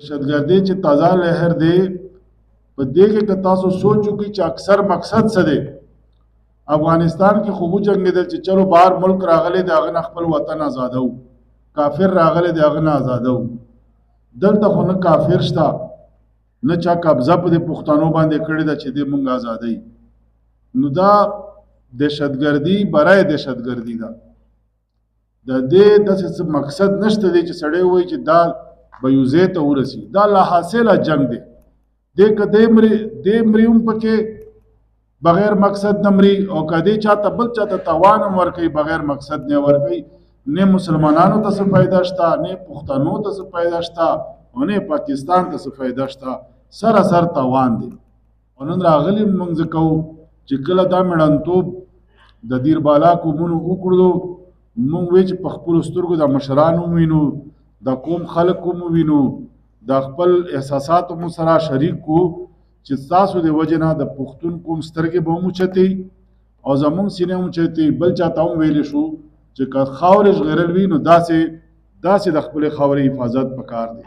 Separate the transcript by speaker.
Speaker 1: دهشتګردي چې تازه لهر دی په دې کې که تاسو سوچ وکړئ چې اکثر مقصد څه دی. افغانستان کې خو وجنګېدل چې چلو بهر ملک راغلی د هغه نه خپل وطن آزادو، کافر راغلی د هغه نه آزادو. دلته خو نه کافر شته نه چا قبضه په دې پښتنو باندې کړې ده چې دې مونږ آزادوي. نو دا دهشتګردي برای دهشتګردي ده. د دې داسې څه مقصد نشته دی چې سړی وایي چې دا به یو ځای ته ورسي. دا لا حاصله جنګ دی. دې که دې مري هم پکې بغیر مقصد نه مري، او که دې چاته بل چاته تاوان هم ورکوي بغیر مقصد نه ورکوي، نه مسلمانانو ته څه فایده شته، نه پښتنو ته څه فایده شته، او نه پاکستان ته څه فایده شته. سراسر تاوان دی. او نن راغلي موږ ځکه کوو چې کله دا مېړنتوب د دیر بالا قومونو وکړو، موږ وایو چې په خپلو سترګو د مشرانو ووینو، د قوم خلک هم ووینو، د خپل احساساتو مو سره شریک کو چې ستاسو د وجې نه د پښتون قوم سترګې به هم اوچتې او زموږ سینې هم اوچتې. بل چاته هم ویلی شو چې که خاورې ژغېرل وي نو داسې د خپلې خاورې حفاظت پکار دی.